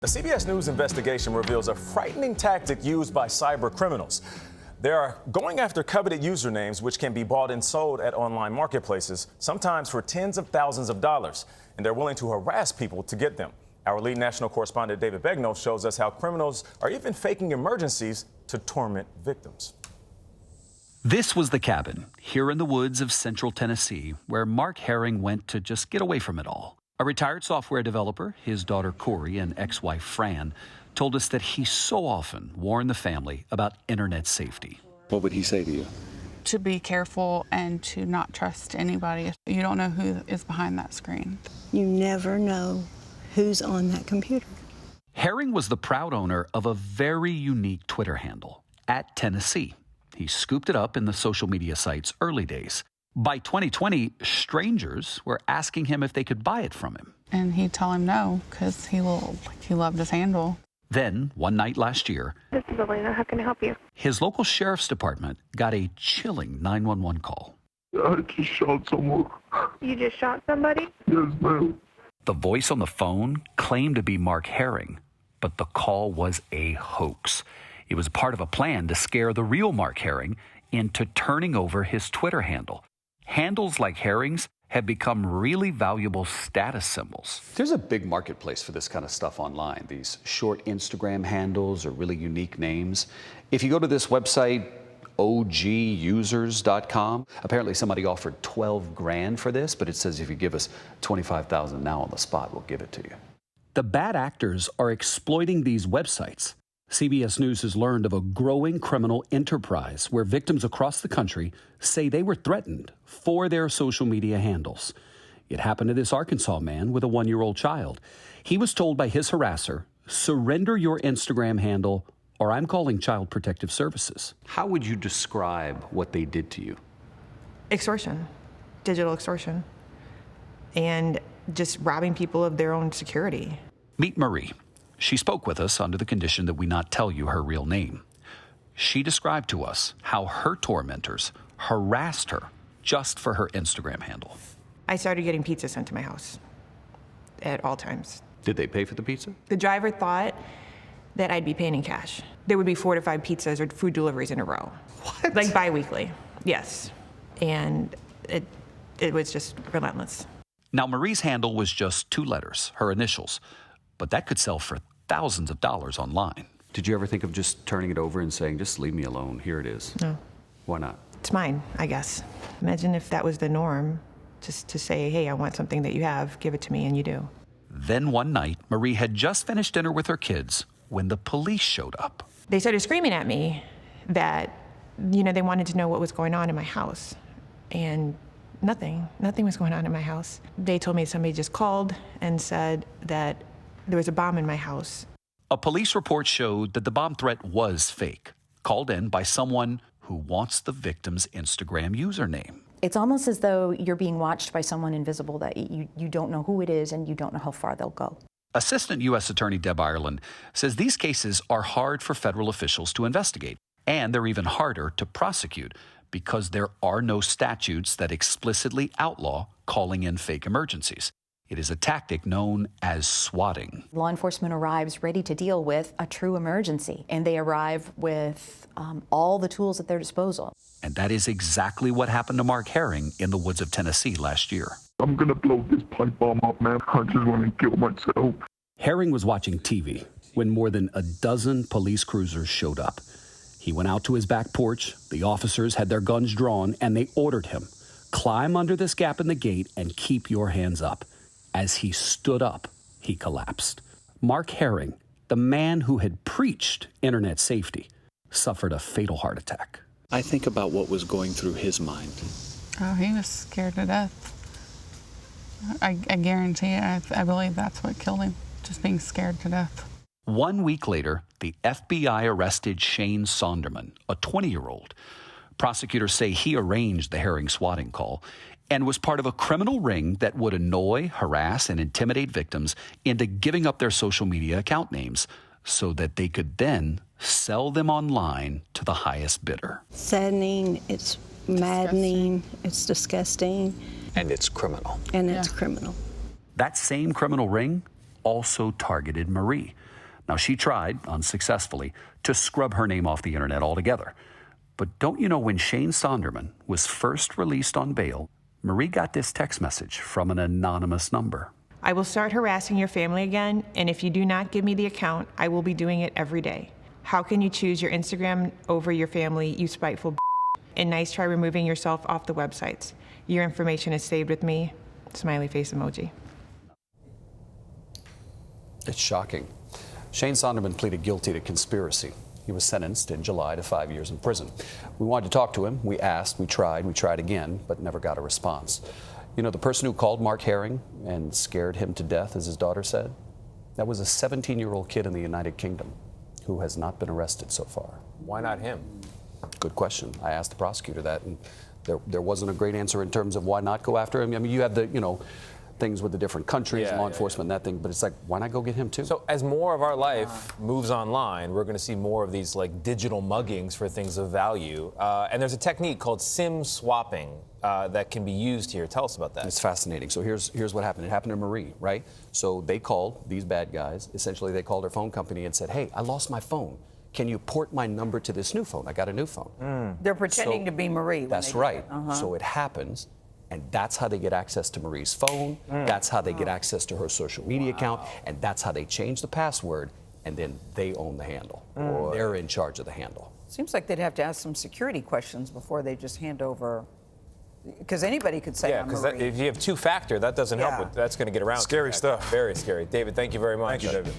The CBS News investigation reveals a frightening tactic used by cyber criminals. They are going after coveted usernames, which can be bought and sold at online marketplaces, sometimes for tens of thousands of dollars, and they're willing to harass people to get them. Our lead national correspondent David Begnaud shows us how criminals are even faking emergencies to torment victims. This was the cabin here in the woods of central Tennessee where Mark Herring went to just get away from it all. A retired software developer, his daughter Corey and ex-wife Fran, told us that he so often warned the family about internet safety. What would he say to you? To be careful and to not trust anybody. You don't know who is behind that screen. You never know who's on that computer. Herring was the proud owner of a very unique Twitter handle, @Tennessee. He scooped it up in the social media site's early days. By 2020, strangers were asking him if they could buy it from him. And he'd tell him no, because he loved his handle. Then, one night last year, This is Elena. How can I help you? his local sheriff's department got a chilling 911 call. I just shot someone. You just shot somebody? Yes, ma'am. The voice on the phone claimed to be Mark Herring, but the call was a hoax. It was part of a plan to scare the real Mark Herring into turning over his Twitter handle. Handles like Herring's have become really valuable status symbols. There's a big marketplace for this kind of stuff online, these short Instagram handles or really unique names. If you go to this website, ogusers.com, apparently somebody offered 12 grand for this, but it says if you give us 25,000 now on the spot, we'll give it to you. The bad actors are exploiting these websites. CBS News has learned of a growing criminal enterprise where victims across the country say they were threatened for their social media handles. It happened to this Arkansas man with a 1-year-old child. He was told by his harasser, surrender your Instagram handle or I'm calling Child Protective Services. How would you describe what they did to you? Extortion, digital extortion, and just robbing people of their own security. Meet Marie. She spoke with us under the condition that we not tell you her real name. She described to us how her tormentors harassed her just for her Instagram handle. I started getting pizza sent to my house at all times. Did they pay for the pizza? The driver thought that I'd be paying in cash. There would be 4 to 5 pizzas or food deliveries in a row. What? Like bi-weekly, yes. And it was just relentless. Now, Marie's handle was just 2 letters, her initials, but that could sell for thousands of dollars online. Did you ever think of just turning it over and saying, just leave me alone, here it is? No. Why not? It's mine, I guess. Imagine if that was the norm, just to say, hey, I want something that you have, give it to me, and you do. Then one night, Marie had just finished dinner with her kids when the police showed up. They started screaming at me that, they wanted to know what was going on in my house. And nothing was going on in my house. They told me somebody just called and said that there was a bomb in my house. A police report showed that the bomb threat was fake, called in by someone who wants the victim's Instagram username. It's almost as though you're being watched by someone invisible that you don't know who it is and you don't know how far they'll go. Assistant U.S. Attorney Deb Ireland says these cases are hard for federal officials to investigate, and they're even harder to prosecute because there are no statutes that explicitly outlaw calling in fake emergencies. It is a tactic known as swatting. Law enforcement arrives ready to deal with a true emergency, and they arrive with all the tools at their disposal. And that is exactly what happened to Mark Herring in the woods of Tennessee last year. I'm gonna blow this pipe bomb up, man. I just want to kill myself. Herring was watching TV when more than a dozen police cruisers showed up. He went out to his back porch, the officers had their guns drawn, and they ordered him, climb under this gap in the gate and keep your hands up. As he stood up, he collapsed. Mark Herring, the man who had preached internet safety, suffered a fatal heart attack. I think about what was going through his mind. Oh, he was scared to death. I guarantee it. I believe that's what killed him, just being scared to death. 1 week later, the FBI arrested Shane Sonderman, a 20-year-old. Prosecutors say he arranged the Herring swatting call and was part of a criminal ring that would annoy, harass, and intimidate victims into giving up their social media account names so that they could then sell them online to the highest bidder. Saddening, it's maddening, it's disgusting. And it's criminal. And it's criminal. That same criminal ring also targeted Marie. Now, she tried, unsuccessfully, to scrub her name off the internet altogether. But don't you know, when Shane Sonderman was first released on bail, Marie got this text message from an anonymous number. I will start harassing your family again, and if you do not give me the account, I will be doing it every day. How can you choose your Instagram over your family, you spiteful b****? And nice try removing yourself off the websites. Your information is saved with me. Smiley face emoji. It's shocking. Shane Sonderman pleaded guilty to conspiracy. He was sentenced in July to 5 years in prison. We wanted to talk to him. We asked, we tried again, but never got a response. You know, the person who called Mark Herring and scared him to death, as his daughter said, that was a 17-year-old kid in the United Kingdom who has not been arrested so far. Why not him? Good question. I asked the prosecutor that, and there wasn't a great answer in terms of why not go after him. I mean, you have the, things with the different countries, law enforcement, that thing, but it's like, why not go get him too? So as more of our life moves online, we're going to see more of these like digital muggings for things of value. And there's a technique called SIM swapping that can be used here. Tell us about that. It's fascinating. So here's what happened. It happened to Marie, right? So they called, these bad guys, essentially they called her phone company and said, hey, I lost my phone. Can you port my number to this new phone? I got a new phone. They're pretending to be Marie. That's right. So it happens. And that's how they get access to Marie's phone. That's how they get access to her social media account. And that's how they change the password. And then they own the handle. They're in charge of the handle. Seems like they'd have to ask some security questions before they just hand over. Because anybody could say, yeah, because if you have two-factor, that doesn't help with, that's going to get around. Scary stuff. Very scary. David, thank you very much. Thank you, David.